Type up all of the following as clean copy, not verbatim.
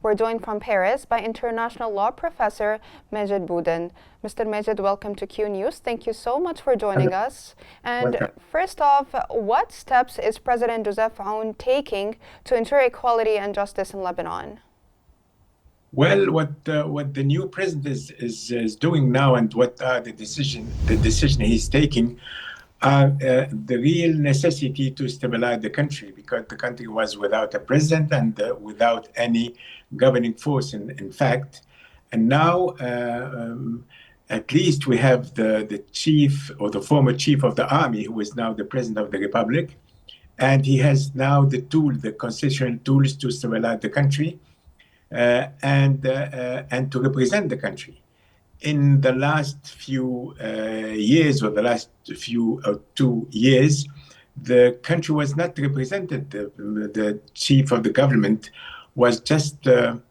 We're joined from Paris by international law professor Majid Bouden. Mr. Majid, welcome to Q News. Thank you so much for joining us. And Welcome. first off, what steps is President Joseph Aoun taking to ensure equality and justice in Lebanon? Well, what the new president is doing now, and what are the decision he's taking, are the real necessity to stabilize the country, because the country was without a president and without any governing force, in fact. And now, at least we have the chief, or the former chief of the army, who is now the president of the republic, and he has now the constitutional tools to stabilize the country. And to represent the country. In the last few years, or the last few 2 years, the country was not represented. The chief of the government was just running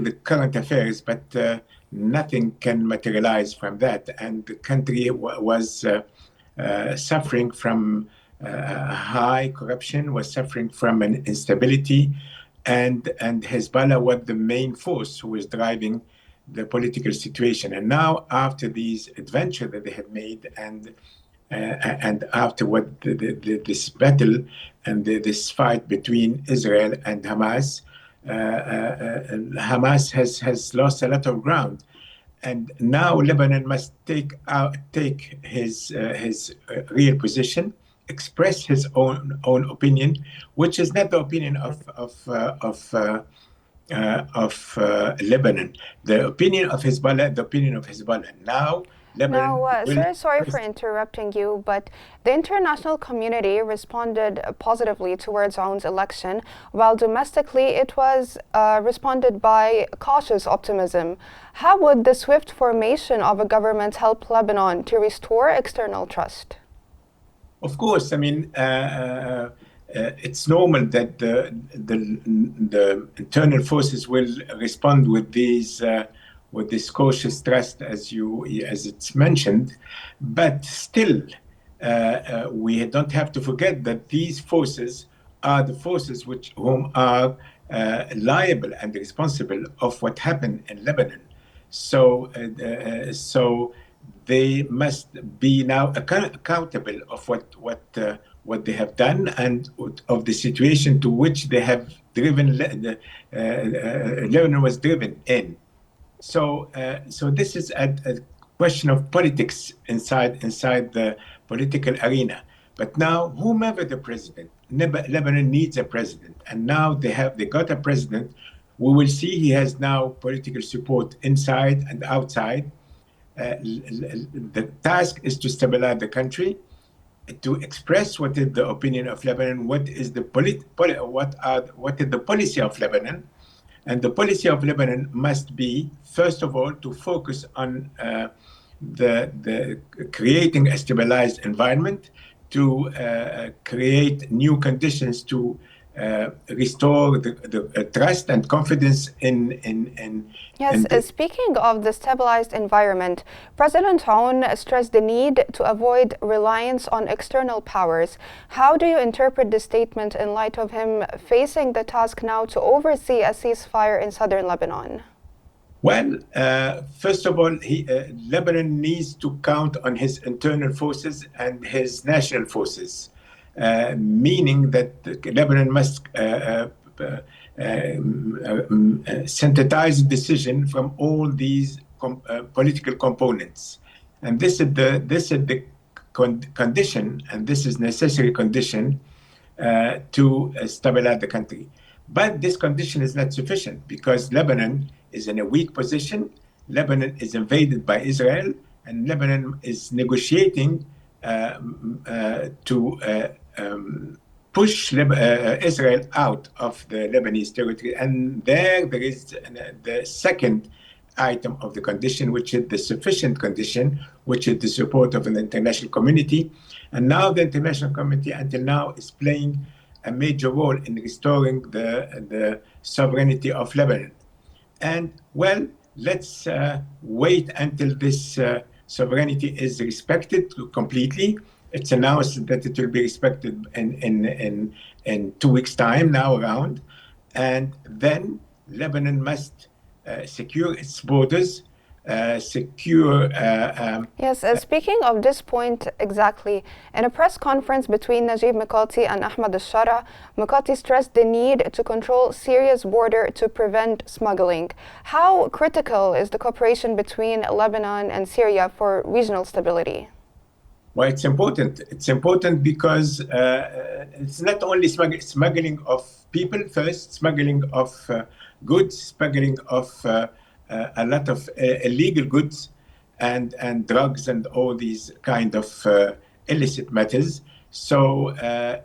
the current affairs, but nothing can materialize from that. And the country was suffering from high corruption, was suffering from an instability, and Hezbollah was the main force who was driving the political situation. And now, after these adventures that they have made, and after what this battle and this fight between Israel and Hamas, Hamas has lost a lot of ground. And now Lebanon must take his real position, express his own opinion, which is not the opinion of Lebanon. The opinion of Hezbollah, the opinion of Hezbollah. Now, Lebanon. Sir, sorry for interrupting you, but the international community responded positively towards Aoun's election, while domestically it was responded by cautious optimism. How would the swift formation of a government help Lebanon to restore external trust? Of course, I mean, it's normal that the internal forces will respond with this cautious trust, as it's mentioned. But still, we don't have to forget that these forces are the forces whom are liable and responsible of what happened in Lebanon. So they must be now accountable of what they have done, and of the situation to which they have driven. Lebanon was driven in. So this is a question of politics inside the political arena. But now, whomever the president, Lebanon needs a president, and now they got a president. We will see he has now political support inside and outside. The task is to stabilize the country, to express what is the opinion of Lebanon, what is the policy of Lebanon, and the policy of Lebanon must be, first of all, to focus on the creating a stabilized environment, to create new conditions to restore the trust and confidence in Yes, speaking of the stabilized environment, President Aoun stressed the need to avoid reliance on external powers. How do you interpret this statement in light of him facing the task now to oversee a ceasefire in southern Lebanon? Well, first of all, Lebanon needs to count on his internal forces and his national forces. Meaning that Lebanon must synthesize a decision from all these political components, and this is the condition, and this is necessary condition to stabilize the country. But this condition is not sufficient, because Lebanon is in a weak position. Lebanon is invaded by Israel, and Lebanon is negotiating to push Israel out of the Lebanese territory. And there is the second item of the condition, which is the sufficient condition, which is the support of an international community. And now the international community until now is playing a major role in restoring the sovereignty of Lebanon. And well, let's wait until this sovereignty is respected completely. It's announced that it will be respected in 2 weeks' time now around. and then Lebanon must secure its borders, secure. Yes, speaking of this point exactly, in a press conference between Najib Mikati and Ahmad al-Shara, Mikati stressed the need to control Syria's border to prevent smuggling. How critical is the cooperation between Lebanon and Syria for regional stability? Well, it's important. It's important because it's not only smuggling of people first, smuggling of goods, smuggling of a lot of illegal goods and drugs and all these kind of illicit matters. So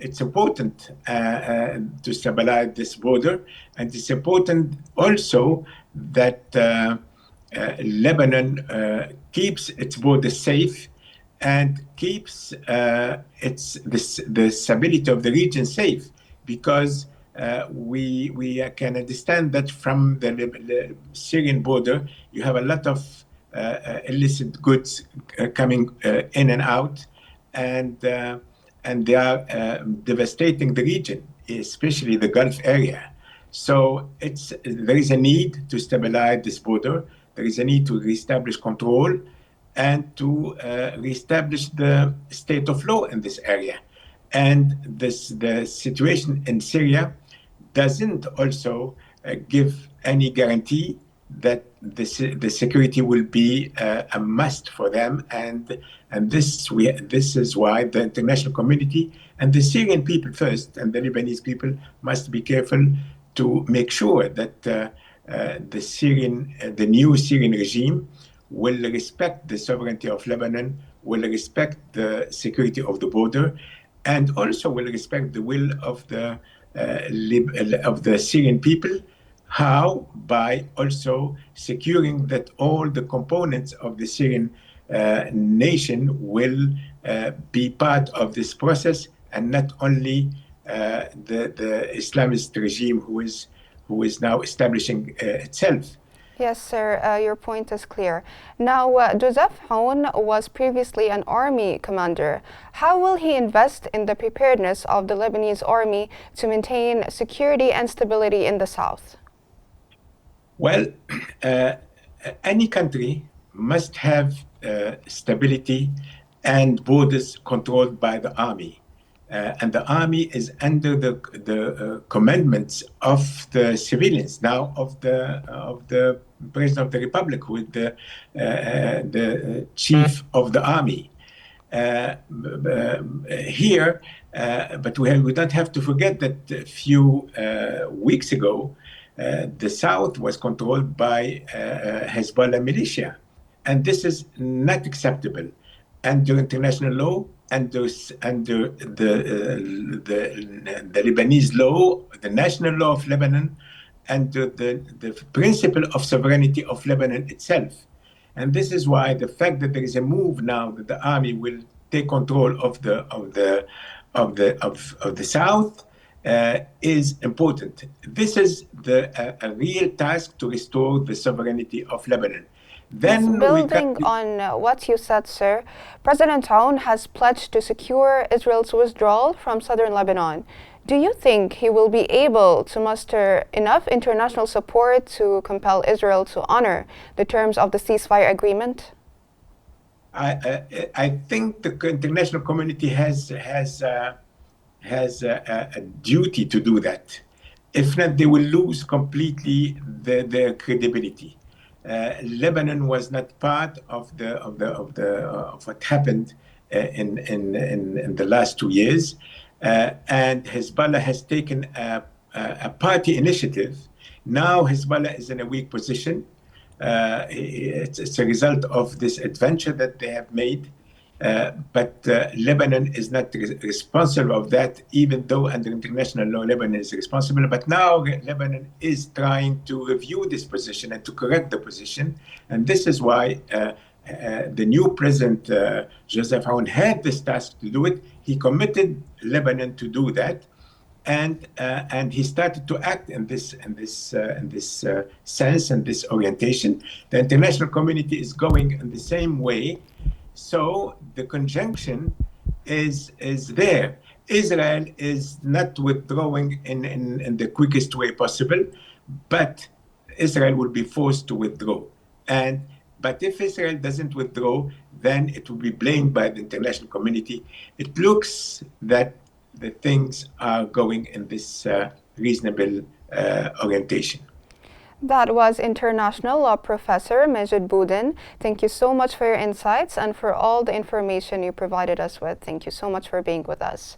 it's important to stabilize this border, and it's important also that Lebanon keeps its border safe and keeps the stability of the region safe, because we can understand that from the Syrian border you have a lot of illicit goods coming in and out, and they are devastating the region, especially the Gulf area. So there is a need to stabilize this border. There is a need to reestablish control and to reestablish the state of law in this area. And the situation in Syria doesn't also give any guarantee that the security will be a must for them. And this is why the international community and the Syrian people first, and the Lebanese people, must be careful to make sure that the new Syrian regime will respect the sovereignty of Lebanon, will respect the security of the border, and also will respect the will of the Syrian people. How? By also securing that all the components of the Syrian nation will be part of this process, and not only the Islamist regime who is now establishing itself. Yes, sir, your point is clear. Now, Joseph Aoun was previously an army commander. How will he invest in the preparedness of the Lebanese army to maintain security and stability in the south? Well, any country must have stability and borders controlled by the army. And the army is under the commandments of the civilians, now of the President of the Republic, who is the chief of the army. Here, but we don't have to forget that a few weeks ago, the south was controlled by Hezbollah militia, and this is not acceptable under international law, under the Lebanese law, the national law of Lebanon, and the principle of sovereignty of Lebanon itself. And this is why the fact that there is a move now that the army will take control of the south is important. This is a real task to restore the sovereignty of Lebanon. Then building on what you said, sir, President Aoun has pledged to secure Israel's withdrawal from southern Lebanon. Do you think he will be able to muster enough international support to compel Israel to honor the terms of the ceasefire agreement? I think the international community has a duty to do that. If not, they will lose completely their credibility. Lebanon was not part of what happened in the last 2 years, and Hezbollah has taken a party initiative. Now Hezbollah is in a weak position. It's a result of this adventure that they have made. But Lebanon is not responsible of that, even though under international law Lebanon is responsible. But now Lebanon is trying to review this position and to correct the position. And this is why the new president, Joseph Aoun, had this task to do it. He committed Lebanon to do that. And he started to act in this sense and this orientation. The international community is going in the same way. So the conjunction is there. Israel is not withdrawing in the quickest way possible, but Israel will be forced to withdraw. But if Israel doesn't withdraw, then it will be blamed by the international community. It looks that the things are going in this reasonable orientation. That was international law professor Majid Bouden. Thank you so much for your insights and for all the information you provided us with. Thank you so much for being with us.